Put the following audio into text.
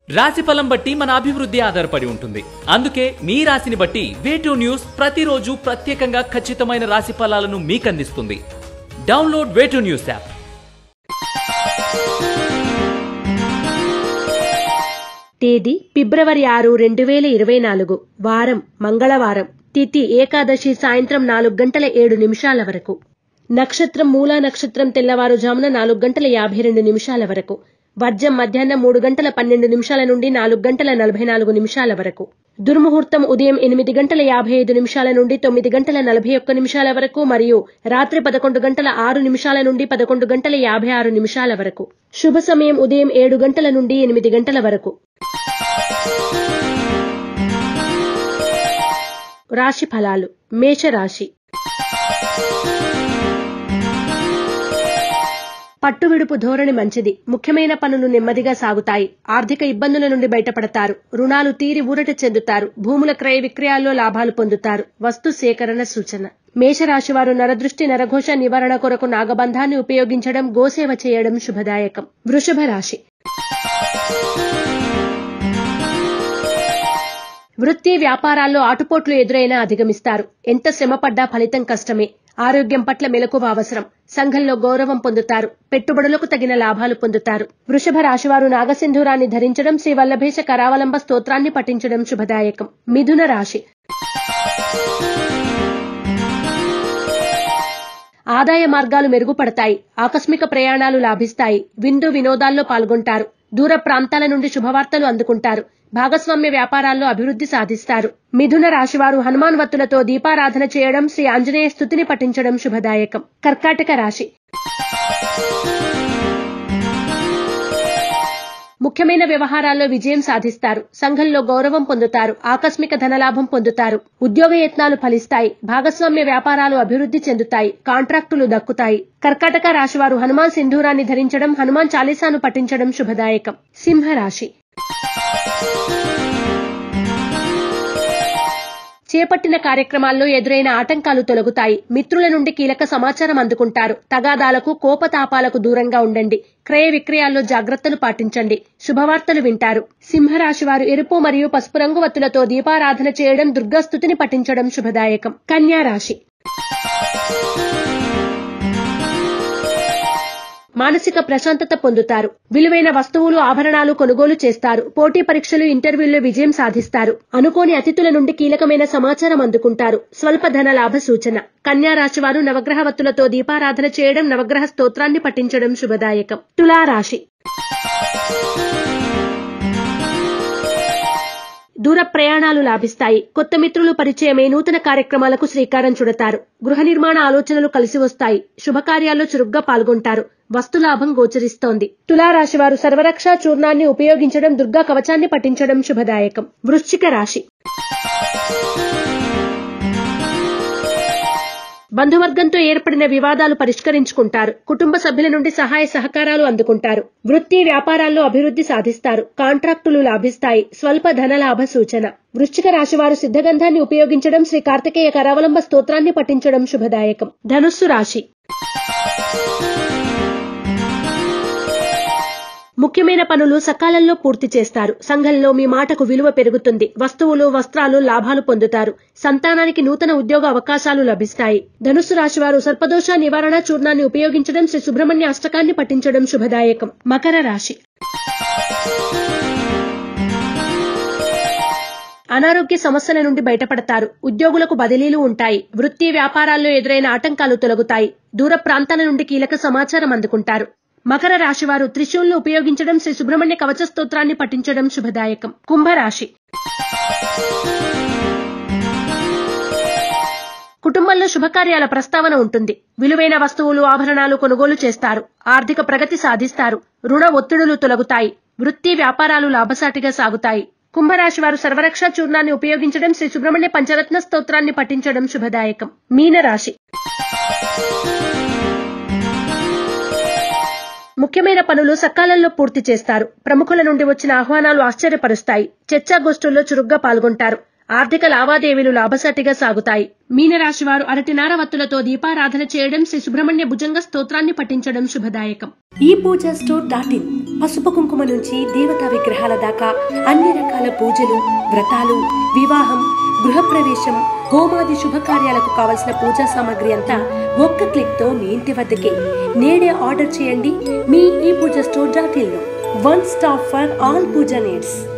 రాశిఫలం బట్టి మన అభివృద్ధి ఆధారపడి ఉంటుంది. అందుకే మీ రాశిని బట్టి వే2 న్యూస్ ప్రతిరోజు ప్రత్యేకంగా ఖచ్చితమైన రాశి ఫలాలను మీకు అందిస్తుంది. Download way two news app. తేదీ ఫిబ్రవరి 6, 2024. వారం మంగళవారం. తిథి ఏకాదశి సాయంత్రం 4:07 వరకు. నక్షత్రం మూలా నక్షత్రం తెల్లవారుజామున 4:52 వరకు. వర్జం మధ్యాహ్నం 3:12 నుండి 4:44 వరకు. దుర్ముహూర్తం ఉదయం 8:55 నుండి 9:41 వరకు మరియు రాత్రి 11:06 నుండి 11:56 వరకు. శుభ సమయం ఉదయం 7 నుండి 8 వరకు. రాశి ఫలాలు. మేషరాశి. పట్టువిడుపు ధోరణి మంచిది. ముఖ్యమైన పనులు నెమ్మదిగా సాగుతాయి. ఆర్థిక ఇబ్బందుల నుండి బయటపడతారు. రుణాలు తీరి ఊరట చెందుతారు. భూముల క్రయ విక్రయాల్లో లాభాలు పొందుతారు. వస్తు సేకరణ సూచన. మేషరాశి వారు నరదృష్టి నరఘోష నివారణ కొరకు నాగబంధాన్ని ఉపయోగించడం, గోసేవ చేయడం శుభదాయకం. వృషభ రాశి. వృత్తి వ్యాపారాల్లో ఆటుపోట్లు ఎదురైనా అధిగమిస్తారు. ఎంత శ్రమపడ్డా ఫలితం కష్టమే. ఆరోగ్యం పట్ల మెలకువ అవసరం. సంఘంలో గౌరవం పొందుతారు. పెట్టుబడులకు తగిన లాభాలు పొందుతారు. వృషభ రాశివారు నాగసింధూరాన్ని ధరించడం, శ్రీ వల్లభేశ కరావలంబ స్తోత్రాన్ని పఠించడం శుభదాయకం. మిథున రాశి. ఆదాయ మార్గాలు మెరుగుపడతాయి. ఆకస్మిక ప్రయాణాలు లాభిస్తాయి. విందు వినోదాల్లో పాల్గొంటారు. దూర ప్రాంతాల నుండి శుభవార్తలు అందుకుంటారు. భాగస్వామ్య వ్యాపారాల్లో అభివృద్ధి సాధిస్తారు. మిథున రాశివారు హనుమాన్ వత్తులతో దీపారాధన చేయడం, శ్రీ ఆంజనేయ స్తుతిని పఠించడం శుభదాయకం. కర్కాటక రాశి. ముఖ్యమైన వ్యవహారాల్లో విజయం సాధిస్తారు. సంఘంలో గౌరవం పొందుతారు. ఆకస్మిక ధనలాభం పొందుతారు. ఉద్యోగ యత్నాలు ఫలిస్తాయి. భాగస్వామ్య వ్యాపారాలు అభివృద్ధి చెందుతాయి. కాంట్రాక్టులు దక్కుతాయి. కర్కాటక రాశివారు హనుమాన్ సింధూరాన్ని ధరించడం, హనుమాన్ చాలీసాను పఠించడం శుభదాయకం. సింహరాశి. చేపట్టిన కార్యక్రమాల్లో ఎదురైన ఆటంకాలు తొలగుతాయి. మిత్రుల నుండి కీలక సమాచారం అందుకుంటారు. తగాదాలకు, కోపతాపాలకు దూరంగా ఉండండి. క్రయ విక్రయాల్లో జాగ్రత్తలు పాటించండి. శుభవార్తలు వింటారు. సింహరాశి వారు ఎరుపు మరియు పసుపు రంగు వత్తులతో దీపారాధన చేయడం, దుర్గాస్తుతిని పఠించడం శుభదాయకం. కన్యా రాశి. మానసిక ప్రశాంతత పొందుతారు. విలువైన వస్తువులు, ఆభరణాలు కొనుగోలు చేస్తారు. పోటీ పరీక్షలు, ఇంటర్వ్యూల్లో విజయం సాధిస్తారు. అనుకోని అతిథుల నుండి కీలకమైన సమాచారం అందుకుంటారు. స్వల్ప ధన లాభ సూచన. కన్యా రాశి వారు నవగ్రహ వత్తులతో దీపారాధన చేయడం, నవగ్రహ స్తోత్రాన్ని పఠించడం శుభదాయకం. తులారాశి. దూర ప్రయాణాలు లాభిస్తాయి. కొత్త మిత్రులు పరిచయమై నూతన కార్యక్రమాలకు శ్రీకారం చుడతారు. గృహ నిర్మాణ ఆలోచనలు కలిసి వస్తాయి. శుభకార్యాల్లో చురుగ్గా పాల్గొంటారు. వస్తులాభం గోచరిస్తోంది. తులారాశి వారు సర్వరక్షా చూర్ణాన్ని ఉపయోగించడం, దుర్గా కవచాన్ని పఠించడం శుభదాయకం. వృశ్చిక రాశి. బంధువర్గంతో ఏర్పడిన వివాదాలు పరిష్కరించుకుంటారు. కుటుంబ సభ్యుల నుండి సహాయ సహకారాలు అందుకుంటారు. వృత్తి వ్యాపారాల్లో అభివృద్ధి సాధిస్తారు. కాంట్రాక్టులు లాభిస్తాయి. స్వల్ప ధనలాభ సూచన. వృశ్చిక రాశివారు సిద్ధగంధాన్ని ఉపయోగించడం, శ్రీ కార్తికేయ కరావలంబ స్తోత్రాన్ని పఠించడం శుభదాయకం. ధనుస్సు రాశి. ముఖ్యమైన పనులు సకాలంలో పూర్తి చేస్తారు. సంఘంలో మీ మాటకు విలువ పెరుగుతుంది. వస్తువులు, వస్త్రాలు లాభాలు పొందుతారు. సంతానానికి నూతన ఉద్యోగ అవకాశాలు లభిస్తాయి. ధనుస్సు రాశివారు సర్పదోష నివారణ చూర్ణాన్ని ఉపయోగించడం, శ్రీ సుబ్రహ్మణ్య అష్టకాన్ని పఠించడం శుభదాయకం. మకర రాశి. అనారోగ్య సమస్యల నుండి బయటపడతారు. ఉద్యోగులకు బదిలీలు ఉంటాయి. వృత్తి వ్యాపారాల్లో ఎదురైన ఆటంకాలు తొలగుతాయి. దూర ప్రాంతాల నుండి కీలక సమాచారం అందుకుంటారు. మకర రాశివారు త్రిశూల్ను ఉపయోగించడం, శ్రీ సుబ్రహ్మణ్య కవచ స్తోత్రాన్ని పఠించడం శుభదాయకం. కుంభరాశి. కుటుంబంలో శుభకార్యాల ప్రస్తావన ఉంటుంది. విలువైన వస్తువులు, ఆభరణాలు కొనుగోలు చేస్తారు. ఆర్థిక ప్రగతి సాధిస్తారు. రుణ ఒత్తిడులు తొలగుతాయి. వృత్తి వ్యాపారాలు లాభసాటిగా సాగుతాయి. కుంభరాశి వారు సర్వరక్షా చూర్ణాన్ని ఉపయోగించడం, శ్రీ సుబ్రహ్మణ్య పంచరత్న స్తోత్రాన్ని పఠించడం శుభదాయకం. మీనరాశి. ముఖ్యమైన పనులు సకాలంలో పూర్తి చేస్తారు. ప్రముఖుల నుండి వచ్చిన ఆహ్వానాలు ఆశ్చర్యపరుస్తాయి. చర్చాగోష్ఠుల్లో చురుగ్గా పాల్గొంటారు. ఆర్థిక లావాదేవీలు లాభసాటిగా సాగుతాయి. మీనరాశి వారు అరటినార వత్తులతో దీపారాధన చేయడం, శ్రీ సుబ్రహ్మణ్య భుజంగ స్తోత్రాన్ని పఠించడం శుభదాయకం. ఈ పూజా స్టోర్.in పసుపు కుంకుమ నుంచి దేవతా విగ్రహాల దాకా అన్ని రకాల పూజలు, వ్రతాలు, వివాహం, గృహప్రవేశం, హోమాది శుభకార్యాలకు కావలసిన పూజా సామాగ్రి అంతా ఒక్క క్లిక్ తో మీ ఇంటి వద్దకే. నేడే ఆర్డర్ చేయండి మీ ఈ పూజా స్టోర్.in లో. One stop for all puja needs.